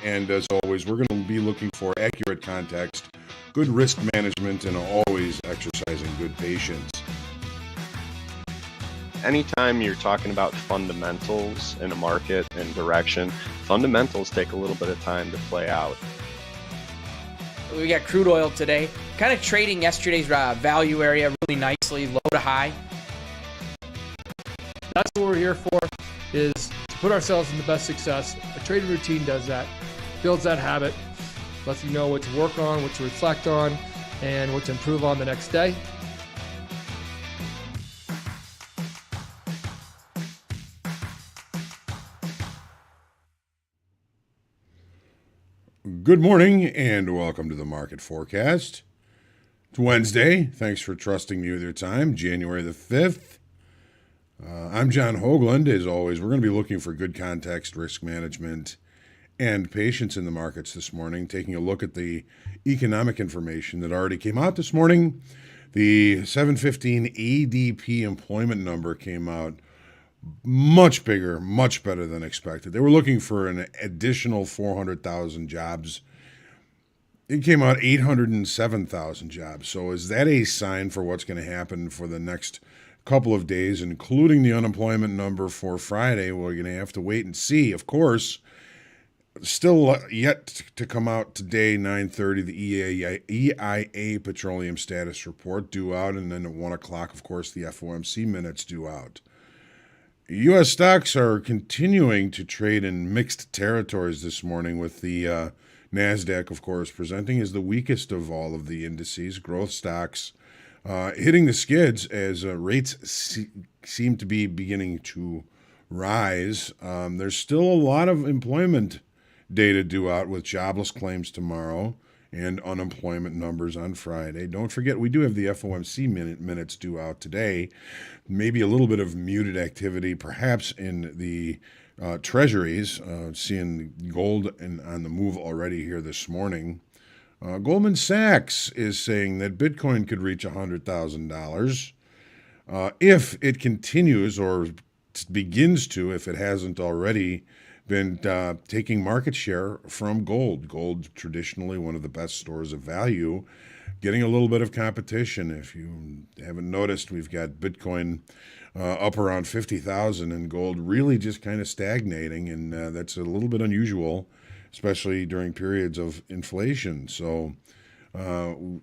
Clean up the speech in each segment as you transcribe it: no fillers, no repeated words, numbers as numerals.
And as always, we're going to be looking for accurate context, good risk management, and always exercising good patience. Anytime you're talking about fundamentals in a market and direction, fundamentals take a little bit of time to play out. We got crude oil today, kind of trading yesterday's value area really nicely, low to high. That's what we're here for, is to put ourselves in the best success. A trading routine does that, builds that habit, lets you know what to work on, what to reflect on, and what to improve on the next day. Good morning and welcome to the Market Forecast. It's Wednesday. Thanks for trusting me with your time, January the 5th. I'm John Hoagland. As always, we're going to be looking for good context, risk management, and patience in the markets this morning, taking a look at the economic information that already came out this morning. The 7:15 ADP employment number came out much bigger, much better than expected. They were looking for an additional 400,000 jobs. It came out 807,000 jobs. So is that a sign for what's going to happen for the next couple of days, including the unemployment number for Friday? We're going to have to wait and see. Of course, still yet to come out today, 9:30, the EIA petroleum status report due out, and then at 1 o'clock, of course, the FOMC minutes due out. U.S. stocks are continuing to trade in mixed territories this morning, with the Nasdaq, of course, presenting as the weakest of all of the indices. Growth stocks hitting the skids as rates seem to be beginning to rise. There's still a lot of employment data due out, with jobless claims tomorrow and unemployment numbers on Friday. Don't forget, we do have the FOMC minutes due out today. Maybe a little bit of muted activity, perhaps in the treasuries, seeing gold on the move already here this morning. Goldman Sachs is saying that Bitcoin could reach $100,000 if it continues, or begins to, if it hasn't already, been taking market share from gold. Gold, traditionally one of the best stores of value, getting a little bit of competition. If you haven't noticed, we've got Bitcoin up around 50,000 and gold really just kind of stagnating, and that's a little bit unusual, especially during periods of inflation. So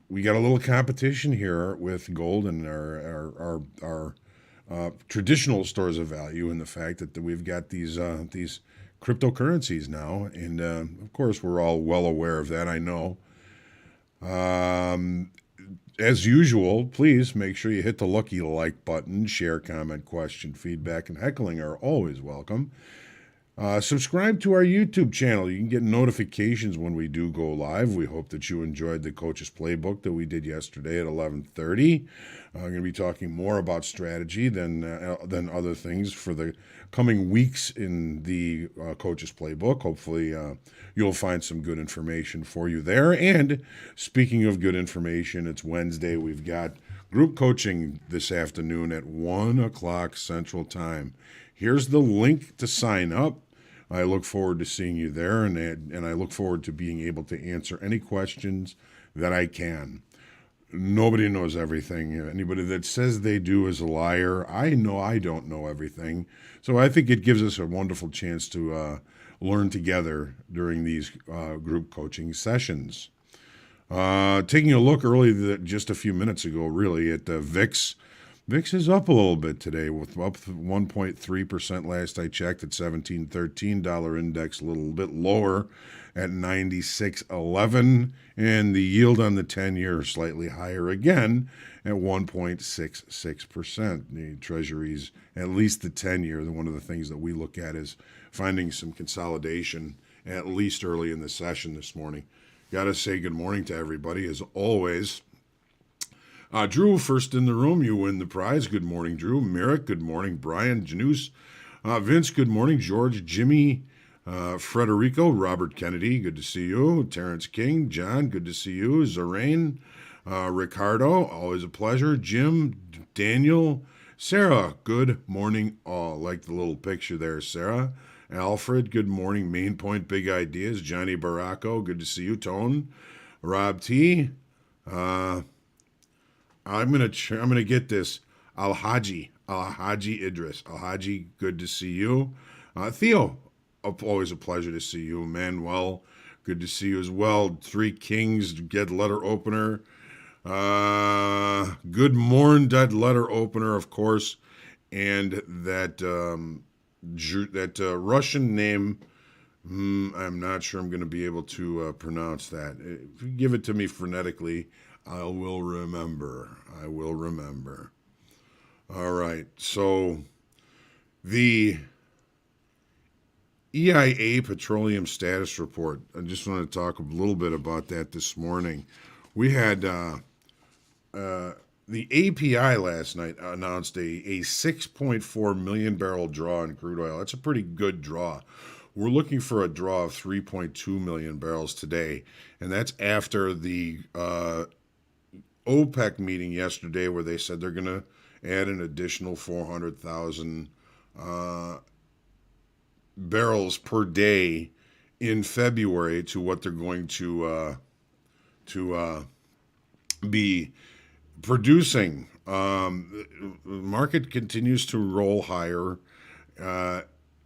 we got a little competition here with gold and our traditional stores of value, and the fact that we've got these cryptocurrencies now, and of course we're all well aware of that, I know. As usual, please make sure you hit the lucky like button. Share, comment, question, feedback, and heckling are always welcome. Subscribe to our YouTube channel. You can get notifications when we do go live. We hope that you enjoyed the Coach's Playbook that we did yesterday at 11:30. I'm going to be talking more about strategy than other things for the coming weeks in the Coach's Playbook. Hopefully, you'll find some good information for you there. And speaking of good information, it's Wednesday. We've got group coaching this afternoon at 1 o'clock Central Time. Here's the link to sign up. I look forward to seeing you there, and I look forward to being able to answer any questions that I can. Nobody knows everything. Anybody that says they do is a liar. I know I don't know everything. So I think it gives us a wonderful chance to learn together during these group coaching sessions. Taking a look just a few minutes ago, really, at the VIX. VIX is up a little bit today, with up 1.3% last I checked at 1713. Dollar index a little bit lower at 96.11, and the yield on the 10-year slightly higher again at 1.66%. The treasuries, at least the 10-year, one of the things that we look at is finding some consolidation, at least early in the session this morning. Got to say good morning to everybody, as always. Drew, first in the room, you win the prize. Good morning, Drew. Merrick, good morning. Brian, Janus, Vince, good morning. George, Jimmy, Frederico, Robert Kennedy, good to see you. Terrence King, John, good to see you. Zorain, Ricardo, always a pleasure. Jim, Daniel, Sarah, good morning all. Like the little picture there, Sarah. Alfred, good morning. Main Point Big Ideas. Johnny Baracco, good to see you. Tone. Rob T. I'm gonna get this. Alhaji Idris. Alhaji, good to see you. Theo, always a pleasure to see you. Manuel, good to see you as well. Three Kings, get letter opener. Good morn, that letter opener, of course, and that Russian name. I'm not sure I'm going to be able to pronounce that. If you give it to me phonetically, I will remember. I will remember. All right. So the EIA Petroleum Status Report. I just want to talk a little bit about that this morning. We had the API last night announced a 6.4 million barrel draw in crude oil. That's a pretty good draw. We're looking for a draw of 3.2 million barrels today, and that's after the OPEC meeting yesterday where they said they're going to add an additional 400,000 barrels per day in February to what they're going to be producing. The market continues to roll higher.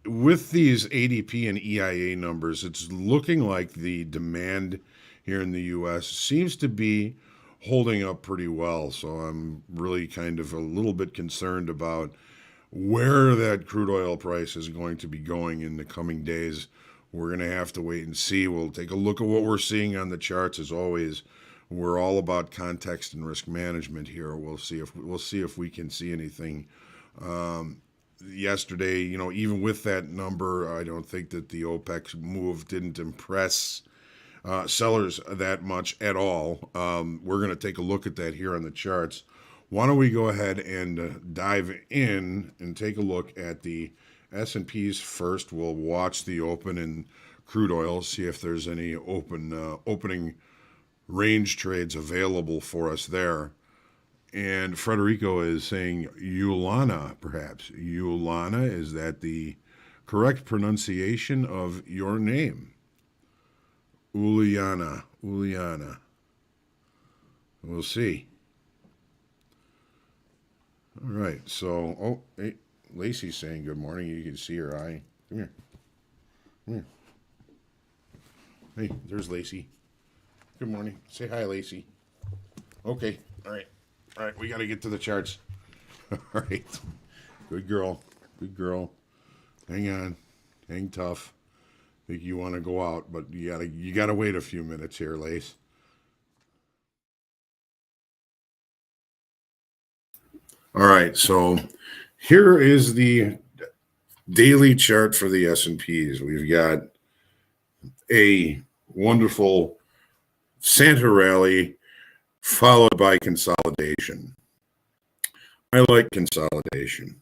With these ADP and EIA numbers, it's looking like the demand here in the U.S. seems to be holding up pretty well. So I'm really kind of a little bit concerned about where that crude oil price is going to be going in the coming days. We're going to have to wait and see. We'll take a look at what we're seeing on the charts. As always, we're all about context and risk management here. We'll see if we can see anything. Yesterday, even with that number, I don't think that the OPEC move didn't impress sellers that much at all. We're going to take a look at that here on the charts. Why don't we go ahead and dive in and take a look at the S&Ps first. We'll watch the open in crude oil, see if there's any opening range trades available for us there. And Frederico is saying Ulana, perhaps. Ulana, is that the correct pronunciation of your name? Uliana. We'll see. All right, so, hey, Lacey's saying good morning. You can see her eye. Come here. Hey, there's Lacey. Good morning. Say hi, Lacey. Okay, all right. All right, we got to get to the charts. All right. Good girl. Hang on. Hang tough. I think you want to go out, but you gotta wait a few minutes here, Lace. All right, so here is the daily chart for the S&Ps. We've got a wonderful Santa rally followed by consolidation. I like consolidation.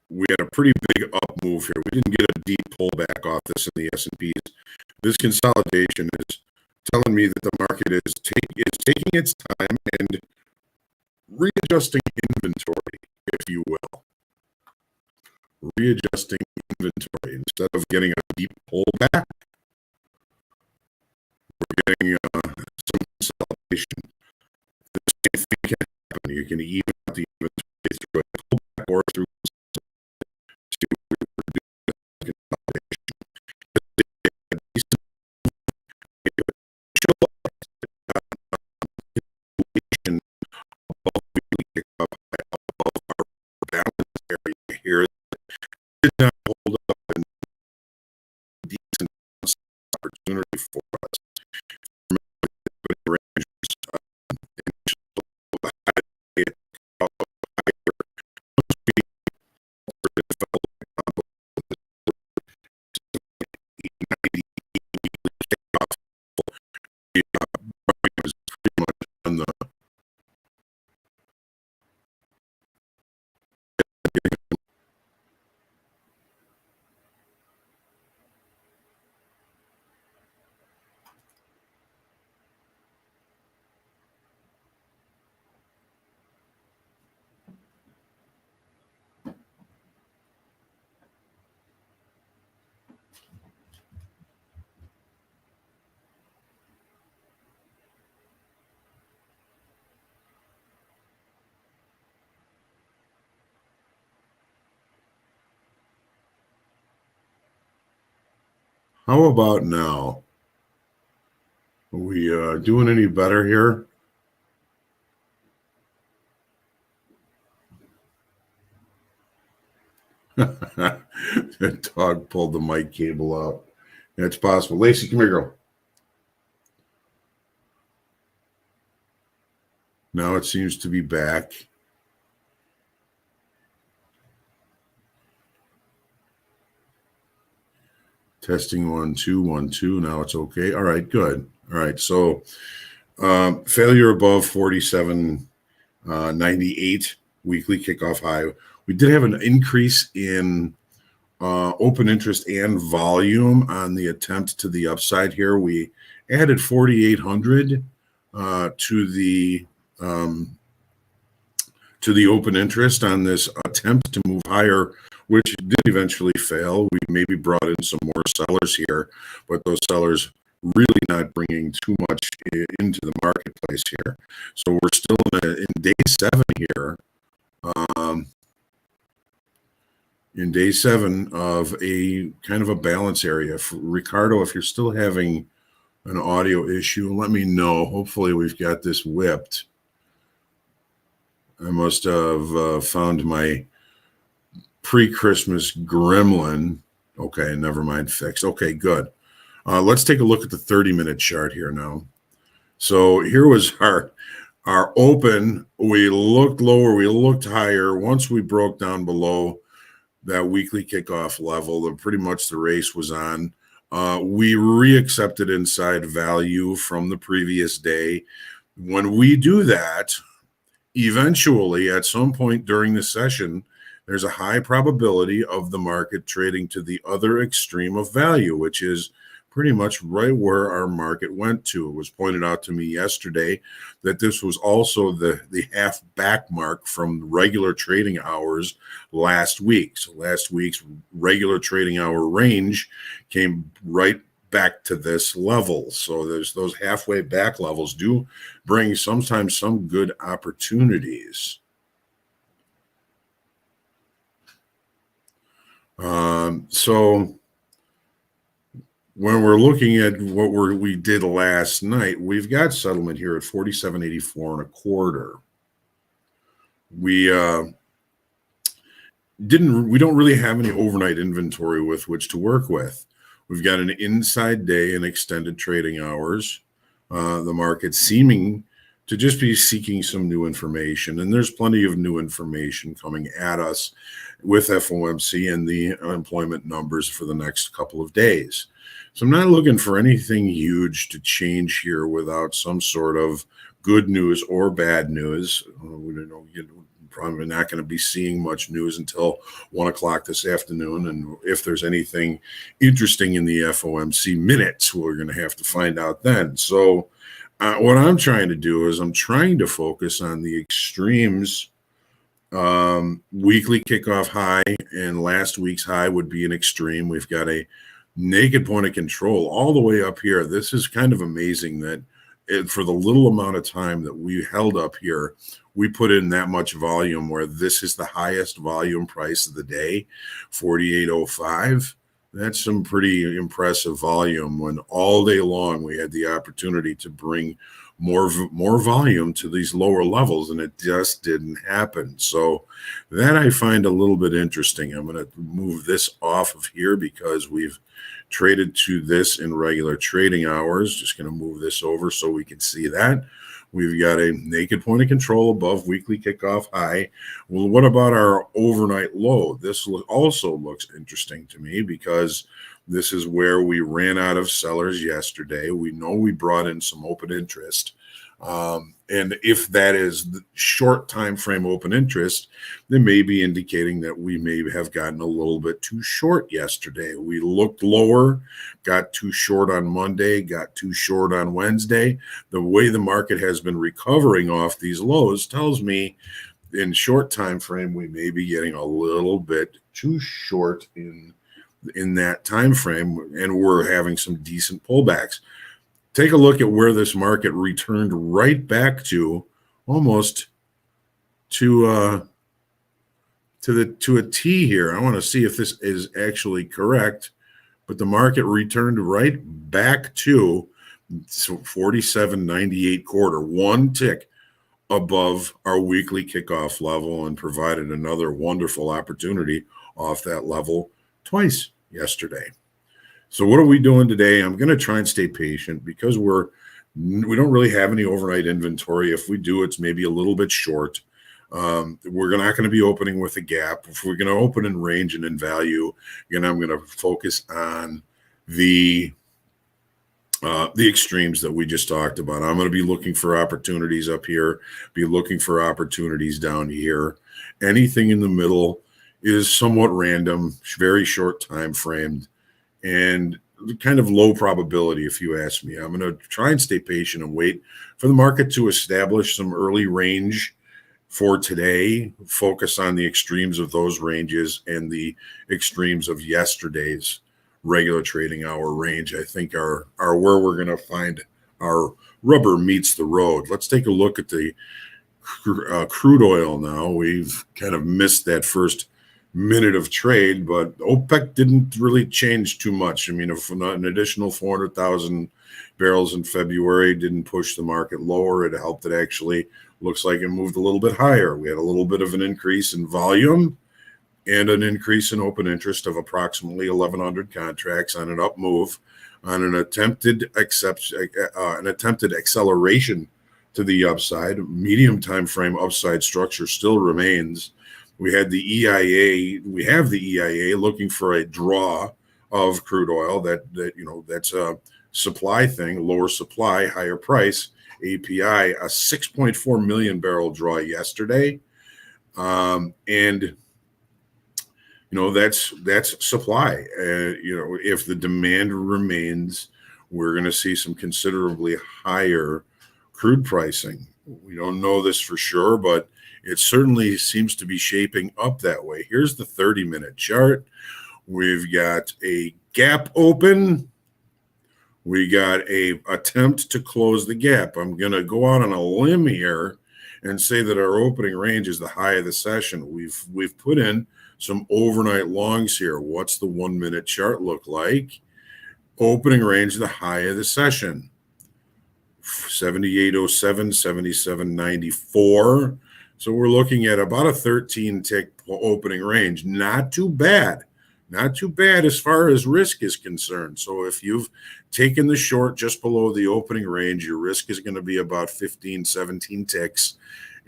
We had a pretty big up move here. We didn't get a deep pullback off this in the S&Ps. This consolidation is telling me that the market is taking its time and readjusting inventory, if you will. Readjusting inventory. Instead of getting a deep pullback, we're getting some consolidation. The same thing can happen. You can even out the inventory through a pullback or through to reduce consolidation. Here did not hold up in decent opportunity for us. How about now? Are we doing any better here? The dog pulled the mic cable out. It's possible. Lacey, come here, girl. Now it seems to be back. Testing 1 2 1 2. Now it's okay. All right, good. All right, so failure above 47.98 weekly kickoff high. We did have an increase in open interest and volume on the attempt to the upside here. We added 4,800 to the open interest on this attempt to move higher, which did eventually fail. We maybe brought in some more sellers here, but those sellers really not bringing too much into the marketplace here. So we're still in day 7 here. In day 7 of a kind of a balance area. For Ricardo, if you're still having an audio issue, let me know. Hopefully we've got this whipped. I must have found my pre-Christmas gremlin. Okay, never mind, fixed. Okay, good. Let's take a look at the 30-minute chart here now. So here was our open. We looked lower, we looked higher. Once we broke down below that weekly kickoff level, pretty much the race was on. We reaccepted inside value from the previous day. When we do that, eventually, at some point during the session, there's a high probability of the market trading to the other extreme of value, which is pretty much right where our market went to. It was pointed out to me yesterday that this was also the half back mark from regular trading hours last week. So last week's regular trading hour range came right back to this level. So there's those halfway back levels do bring sometimes some good opportunities. So when we're looking at what we did last night, we've got settlement here at 47.84 1/4. We don't really have any overnight inventory with which to work with. We've got an inside day and extended trading hours. The market seeming to just be seeking some new information, and there's plenty of new information coming at us with FOMC and the unemployment numbers for the next couple of days. So I'm not looking for anything huge to change here without some sort of good news or bad news. You're probably not going to be seeing much news until 1 o'clock this afternoon. And if there's anything interesting in the FOMC minutes, we're going to have to find out then. So what I'm trying to do is I'm trying to focus on the extremes. Weekly kickoff high and last week's high would be an extreme. We've got a naked point of control all the way up here. This is kind of amazing that for the little amount of time that we held up here, we put in that much volume where this is the highest volume price of the day, 48.05. That's some pretty impressive volume when all day long we had the opportunity to bring more volume to these lower levels, and it just didn't happen. So that I find a little bit interesting. I'm going to move this off of here because we've traded to this in regular trading hours. Just going to move this over so we can see that. We've got a naked point of control above weekly kickoff high. Well, what about our overnight low? This also looks interesting to me because this is where we ran out of sellers yesterday. We know we brought in some open interest. And if that is the short time frame open interest, they may be indicating that we may have gotten a little bit too short yesterday. We looked lower, got too short on Monday, got too short on Wednesday. The way the market has been recovering off these lows tells me in short time frame we may be getting a little bit too short in that time frame, and we're having some decent pullbacks. Take a look at where this market returned right back to almost to a T here. I want to see if this is actually correct. but the market returned right back to 47.98 quarter, one tick above our weekly kickoff level, and provided another wonderful opportunity off that level twice yesterday. So what are we doing today? I'm going to try and stay patient because we don't really have any overnight inventory. If we do, it's maybe a little bit short. We're not going to be opening with a gap. If we're going to open in range and in value, again, I'm going to focus on the extremes that we just talked about. I'm going to be looking for opportunities up here, be looking for opportunities down here. Anything in the middle is somewhat random, very short time framed, and kind of low probability, if you ask me. I'm going to try and stay patient and wait for the market to establish some early range for today, focus on the extremes of those ranges and the extremes of yesterday's regular trading hour range, I think are where we're going to find our rubber meets the road. Let's take a look at the crude oil now. We've kind of missed that first minute of trade, but OPEC didn't really change too much. I mean, if not an additional 400,000 barrels in February didn't push the market lower, it helped. It actually looks like it moved a little bit higher. We had a little bit of an increase in volume and an increase in open interest of approximately 1,100 contracts on an up move, on an attempted acceleration to the upside. Medium time frame upside structure still remains. We have the EIA looking for a draw of crude oil. That's a supply thing, lower supply, higher price. API, a 6.4 million barrel draw yesterday, and that's supply. If the demand remains, we're going to see some considerably higher crude pricing. We don't know this for sure, but it certainly seems to be shaping up that way. Here's the 30-minute chart. We've got a gap open. We got a attempt to close the gap. I'm going to go out on a limb here and say that our opening range is the high of the session. We've put in some overnight longs here. What's the 1 minute chart look like? Opening range, the high of the session. 78.07, 77.94. So we're looking at about a 13 tick opening range. Not too bad. Not too bad as far as risk is concerned. So if you've taken the short just below the opening range, your risk is going to be about 15, 17 ticks.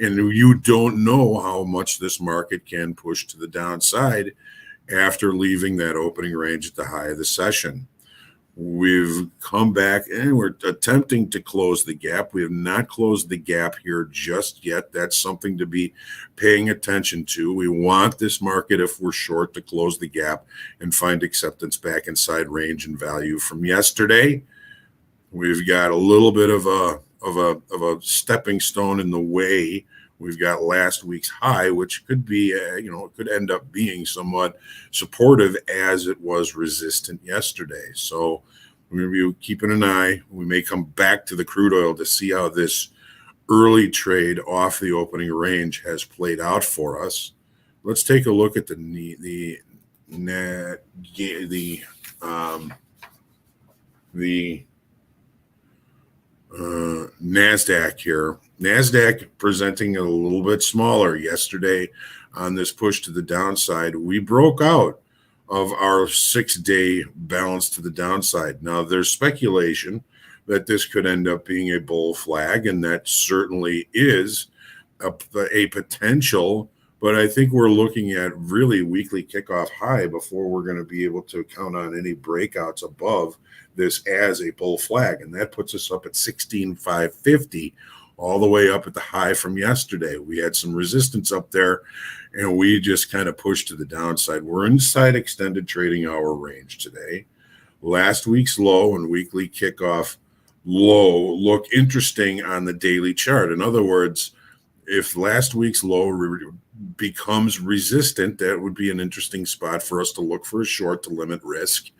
And you don't know how much this market can push to the downside after leaving that opening range at the high of the session. We've come back and we're attempting to close the gap. We have not closed the gap here just yet. That's something to be paying attention to. We want this market, if we're short, to close the gap and find acceptance back inside range and value from yesterday. We've got a little bit of a stepping stone in the way. We've got last week's high, which could be, it could end up being somewhat supportive as it was resistant yesterday. So we're going to be keeping an eye. We may come back to the crude oil to see how this early trade off the opening range has played out for us. Let's take a look at the Nasdaq here. Nasdaq presenting a little bit smaller yesterday on this push to the downside. We broke out of our 6-day balance to the downside. Now, there's speculation that this could end up being a bull flag, and that certainly is a potential, but I think we're looking at really weekly kickoff high before we're going to be able to count on any breakouts above this as a bull flag, and that puts us up at 16,550, all the way up at the high from yesterday. We had some resistance up there, and we just kind of pushed to the downside. We're inside extended trading hour range today. Last week's low and weekly kickoff low look interesting on the daily chart. In other words, if last week's low becomes resistant, that would be an interesting spot for us to look for a short to limit risk.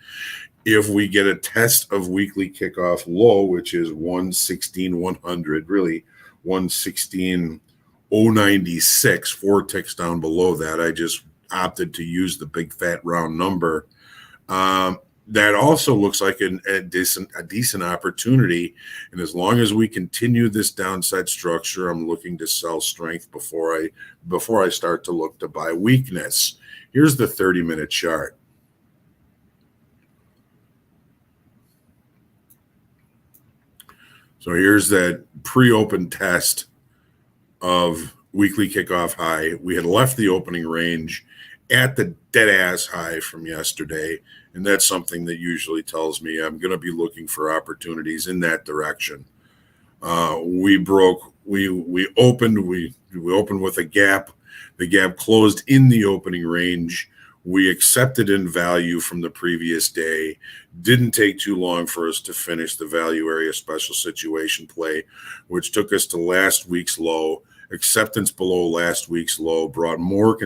If we get a test of weekly kickoff low, which is 116,100, really 116,096, 4 ticks down below that. I just opted to use the big fat round number. that also looks like a decent opportunity. And as long as we continue this downside structure, I'm looking to sell strength before I start to look to buy weakness. Here's the 30-minute chart. So here's that pre-open test of weekly kickoff high. We had left the opening range at the dead ass high from yesterday. And that's something that usually tells me I'm going to be looking for opportunities in that direction. We opened with a gap. The gap closed in the opening range. We accepted in value from the previous day. Didn't take too long for us to finish the value area special situation play, which took us to last week's low. Acceptance below last week's low brought more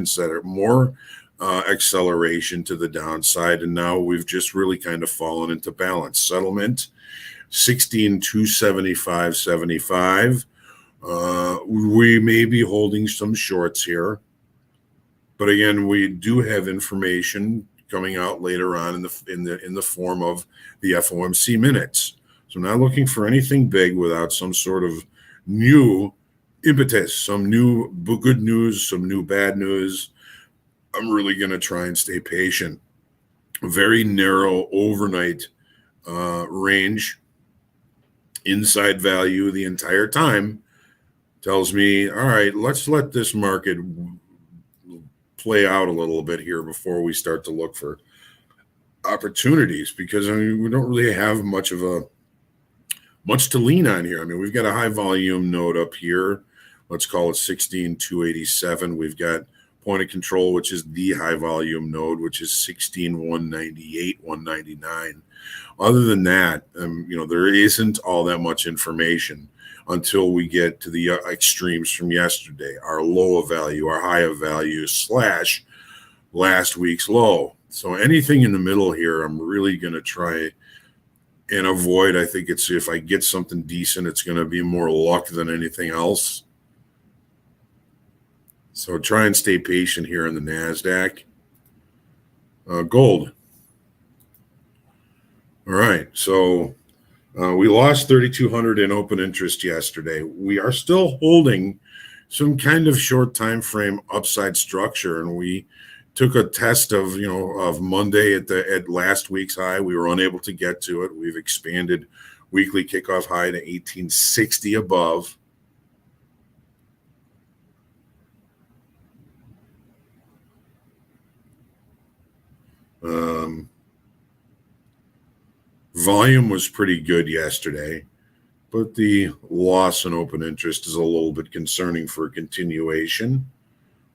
acceleration to the downside, and now we've just really kind of fallen into balance. Settlement 16,275.75. We may be holding some shorts here, but again, we do have information coming out later on in the form of the FOMC minutes. So I'm not looking for anything big without some sort of new impetus, some new good news, some new bad news. I'm really going to try and stay patient. A very narrow overnight range, inside value the entire time, tells me, all right, let's let this market play out a little bit here before we start to look for opportunities, because I mean, we don't really have much to lean on here. I mean, we've got a high volume node up here. Let's call it 16,287. We've got point of control, which is the high volume node, which is 16,198, 199. Other than that, there isn't all that much information until we get to the extremes from yesterday, our low of value, our high of value / last week's low. So anything in the middle here, I'm really going to try and avoid. I think if I get something decent, it's going to be more luck than anything else. So try and stay patient here in the Nasdaq. Gold. All right, so we lost 3,200 in open interest yesterday. We are still holding some kind of short time frame upside structure, and we took a test of Monday at last week's high. We were unable to get to it. We've expanded weekly kickoff high to 1860 above. Volume was pretty good yesterday, but the loss in open interest is a little bit concerning for a continuation.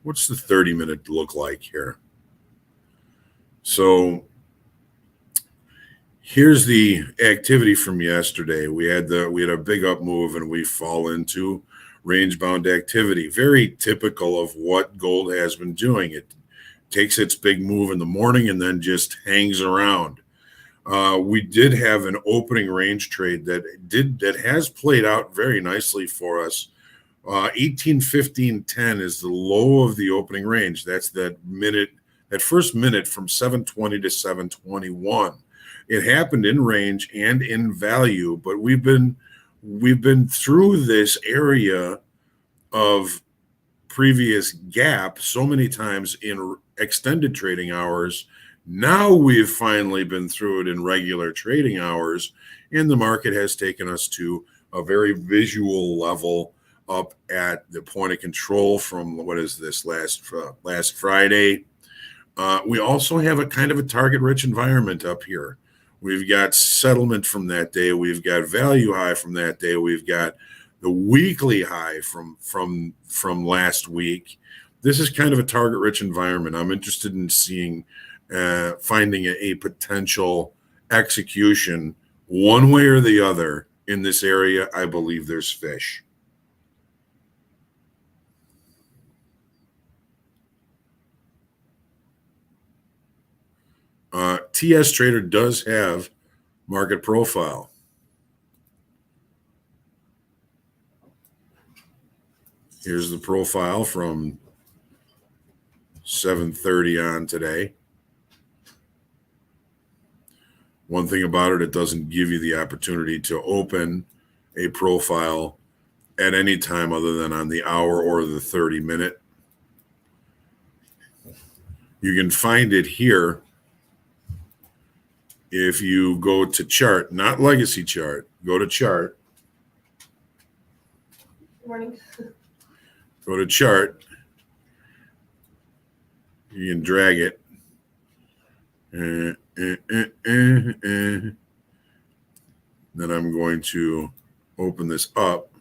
What's the 30-minute look like here? So here's the activity from yesterday. We had a big up move, and we fall into range-bound activity. Very typical of what gold has been doing. It takes its big move in the morning and then just hangs around. We did have an opening range trade that has played out very nicely for us. 18:15:10 is the low of the opening range. That's that first minute from 7:20 to 7:21. It happened in range and in value, but we've been through this area of previous gap so many times in extended trading hours. Now we've finally been through it in regular trading hours, and the market has taken us to a very visual level up at the point of control from what is this last Friday. We also have a kind of a target-rich environment up here. We've got settlement from that day. We've got value high from that day. We've got the weekly high from last week. This is kind of a target-rich environment. I'm interested in finding a potential execution one way or the other in this area. I believe there's fish. TS Trader does have market profile. Here's the profile from 7:30 on today. One thing about it, it doesn't give you the opportunity to open a profile at any time other than on the hour or the 30-minute. You can find it here if you go to chart, not legacy chart, go to chart. Good morning. Go to chart. You can drag it. Then I'm going to open this up.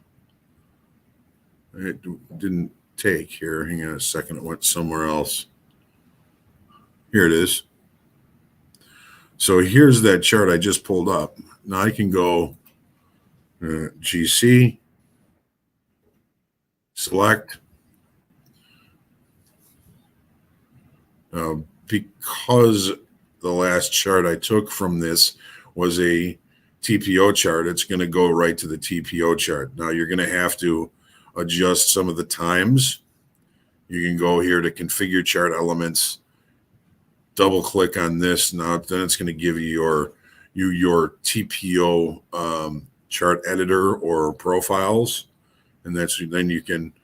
It didn't take here. Hang on a second. It went somewhere else. Here it is. So here's that chart I just pulled up. Now I can go GC, select. Because the last chart I took from this was a TPO chart, it's going to go right to the TPO chart. Now you're going to have to adjust some of the times. You can go here to configure chart elements, double click on this. Now then it's going to give you your TPO chart editor or profiles, and that's then you can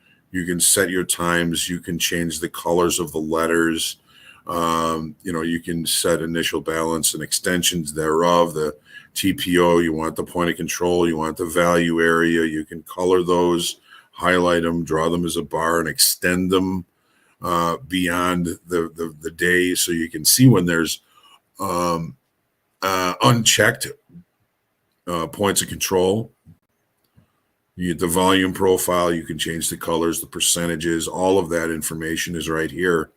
set your times. You can change the colors of the letters. You can set initial balance and extensions thereof. The TPO, you want the point of control, you want the value area. You can color those, highlight them, draw them as a bar, and extend them beyond the day, so you can see when there's unchecked points of control. You get the volume profile. You can change the colors, the percentages. All of that information is right here.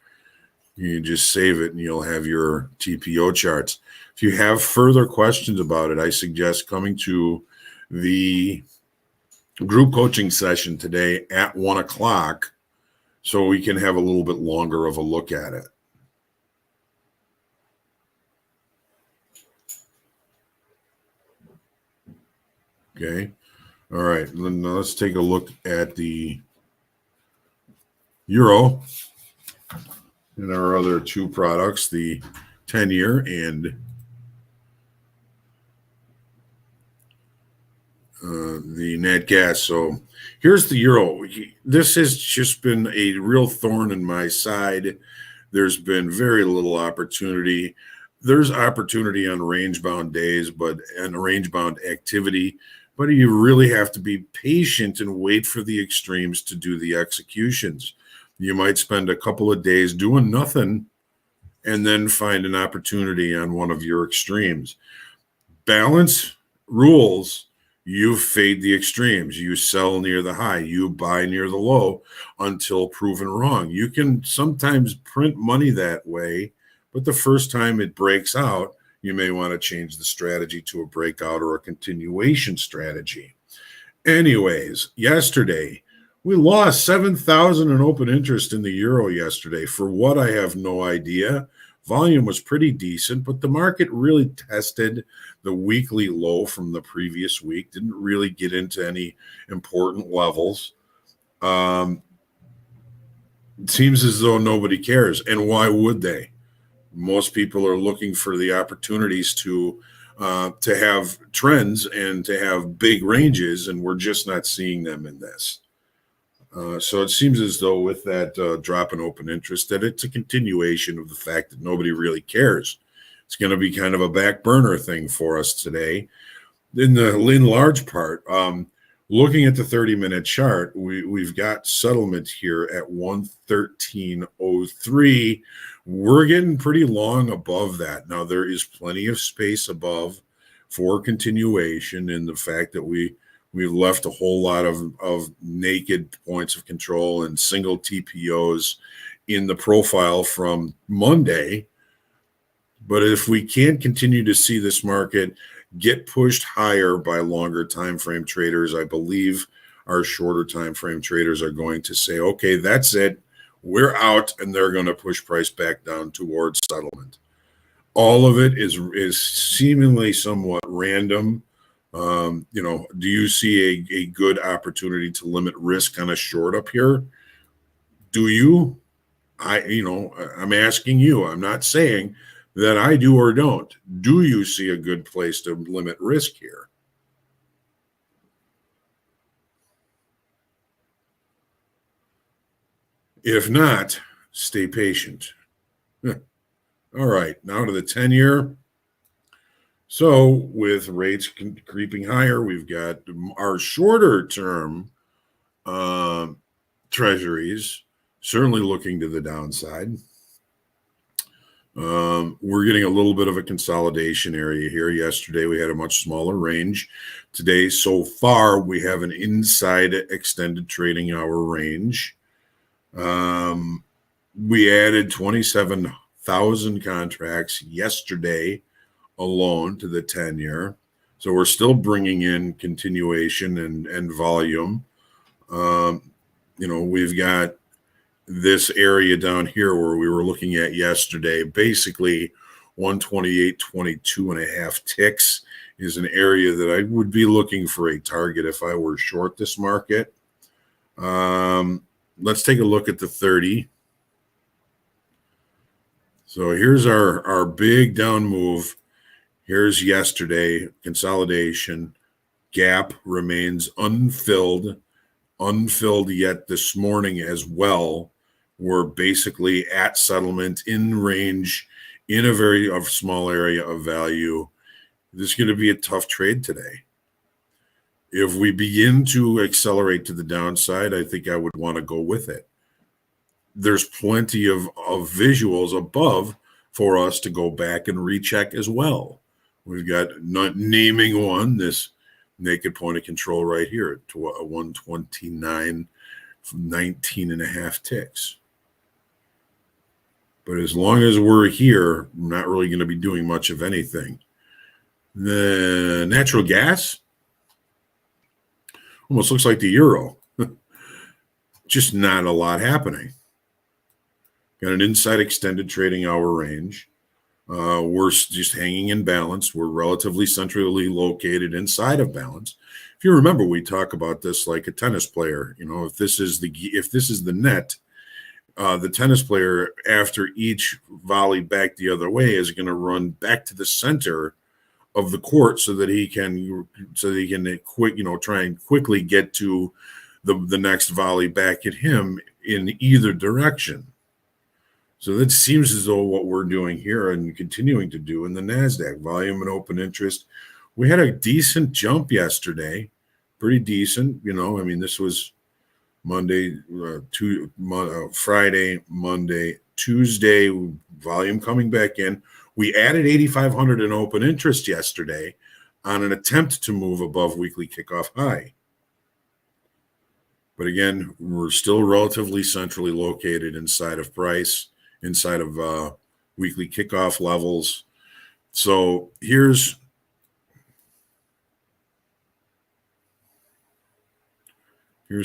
You can just save it and you'll have your TPO charts. If you have further questions about it, I suggest coming to the group coaching session today at 1 o'clock so we can have a little bit longer of a look at it. Okay. All right. Now let's take a look at the euro and our other two products, the 10-year and the nat gas. So here's the euro. This has just been a real thorn in my side. There's been very little opportunity. There's opportunity on range-bound days, but and range-bound activity. But you really have to be patient and wait for the extremes to do the executions. You might spend a couple of days doing nothing and then find an opportunity on one of your extremes. Balance rules. You fade the extremes. You sell near the high. You buy near the low until proven wrong. You can sometimes print money that way, but the first time it breaks out, you may want to change the strategy to a breakout or a continuation strategy. Anyways, yesterday, we lost 7,000 in open interest in the euro yesterday. For what, I have no idea. Volume was pretty decent, but the market really tested the weekly low from the previous week. Didn't really get into any important levels. It seems as though nobody cares. And why would they? Most people are looking for the opportunities to have trends and to have big ranges, and we're just not seeing them in this. So it seems as though with that drop in open interest, that it's a continuation of the fact that nobody really cares. It's going to be kind of a back burner thing for us today. In large part, looking at the 30-minute chart, we've got settlement here at 113.03. We're getting pretty long above that. Now, there is plenty of space above for continuation in the fact that we've left a whole lot of naked points of control and single TPOs in the profile from Monday. But if we can't continue to see this market get pushed higher by longer time frame traders, I believe our shorter time frame traders are going to say, okay, that's it. We're out, and they're going to push price back down towards settlement. All of it is seemingly somewhat random. Do you see a good opportunity to limit risk on a short up here? Do you? I'm asking you. I'm not saying, that I do or don't. Do you see a good place to limit risk here? If not, stay patient. All right, now to the 10-year. So with rates creeping higher, we've got our shorter term treasuries certainly looking to the downside. We're getting a little bit of a consolidation area here. Yesterday, we had a much smaller range. Today, so far, we have an inside extended trading hour range. We added 27,000 contracts yesterday alone to the 10-year. So we're still bringing in continuation and volume. We've got this area down here where we were looking at yesterday, basically 128.22 and a half ticks is an area that I would be looking for a target if I were short this market. Let's take a look at the 30. So here's our big down move. Here's yesterday, consolidation. Gap remains unfilled yet this morning as well. We're basically at settlement in range in a very small area of value. This is going to be a tough trade today. If we begin to accelerate to the downside, I think I would want to go with it. There's plenty of visuals above for us to go back and recheck as well. We've got not naming one, this naked point of control right here at 129 from 19 and a half ticks. But as long as we're here, I'm not really going to be doing much of anything. The natural gas almost looks like the euro. Just not a lot happening. Got an inside extended trading hour range. We're just hanging in balance. We're relatively centrally located inside of balance. If you remember, we talk about this like a tennis player. If this is the net, the tennis player after each volley back the other way is going to run back to the center of the court so that he can try and quickly get to the next volley back at him in either direction. So that seems as though what we're doing here and continuing to do in the Nasdaq, volume and open interest. We had a decent jump yesterday, pretty decent. This was Monday, Friday, Monday, Tuesday, volume coming back in. We added 8,500 in open interest yesterday on an attempt to move above weekly kickoff high. But again, we're still relatively centrally located inside of price, inside of weekly kickoff levels. So here's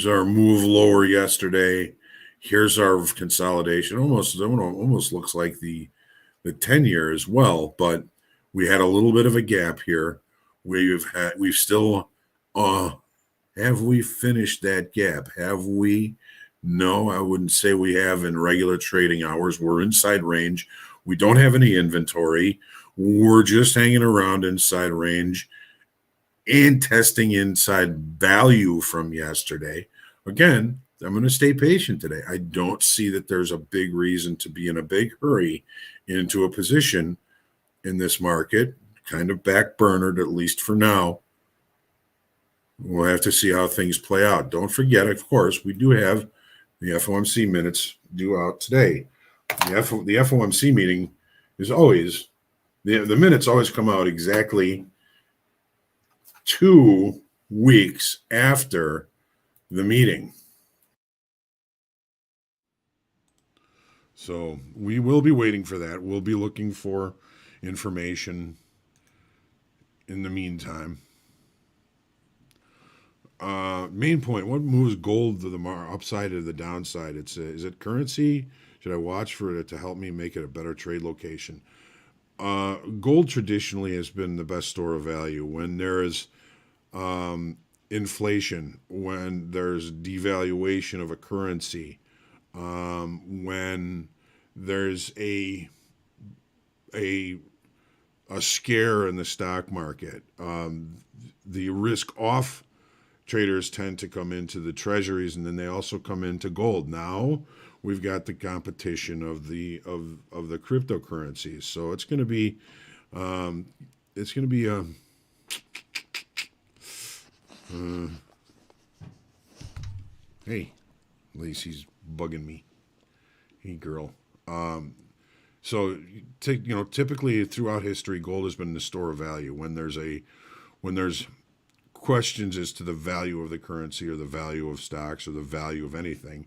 our move lower yesterday. Here's our consolidation. Almost looks like the 10-year as well, but we had a little bit of a gap here. Have we finished that gap? Have we? No, I wouldn't say we have in regular trading hours. We're inside range. We don't have any inventory. We're just hanging around inside range and testing inside value from yesterday. Again, I'm going to stay patient today. I don't see that there's a big reason to be in a big hurry into a position in this market, kind of backburnered, at least for now. We'll have to see how things play out. Don't forget, of course, we do have the FOMC minutes due out today. The FOMC meeting is always, the minutes always come out exactly 2 weeks after the meeting. So we will be waiting for that. We'll be looking for information in the meantime. Main point, what moves gold to the upside or the downside? Is it currency? Should I watch for it to help me make it a better trade location? Gold traditionally has been the best store of value. When there is inflation, when there's devaluation of a currency, when there's a a scare in the stock market. The risk off traders tend to come into the treasuries, and then they also come into gold. Now we've got the competition of the cryptocurrencies, so it's going to be hey, Lacey's bugging me. Hey, girl. So typically throughout history, gold has been the store of value. When there's questions as to the value of the currency or the value of stocks or the value of anything,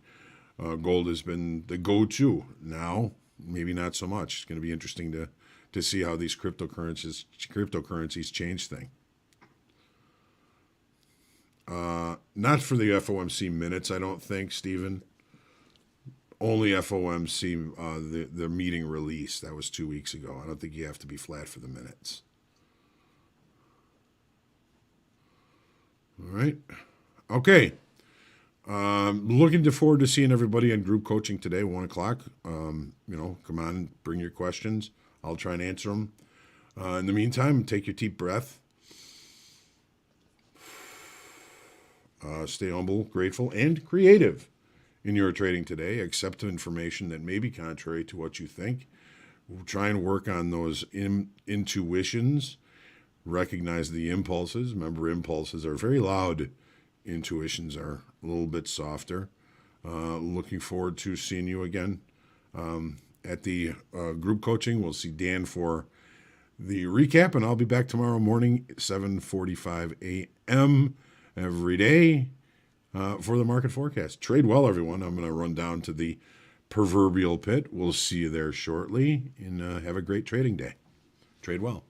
gold has been the go-to. Now, maybe not so much. It's going to be interesting to see how these cryptocurrencies change things. Not for the FOMC minutes, I don't think, Stephen. Only FOMC, the meeting release. That was 2 weeks ago. I don't think you have to be flat for the minutes. All right. Okay. Looking forward to seeing everybody on group coaching today, 1 o'clock. Come on, bring your questions. I'll try and answer them. In the meantime, take your deep breath. Stay humble, grateful, and creative in your trading today. Accept information that may be contrary to what you think. We'll try and work on those intuitions. Recognize the impulses. Remember, impulses are very loud. Intuitions are a little bit softer. Looking forward to seeing you again at the group coaching. We'll see Dan for the recap, and I'll be back tomorrow morning, 7:45 a.m. every day for the market forecast. Trade well, everyone. I'm going to run down to the proverbial pit. We'll see you there shortly, and have a great trading day. Trade well.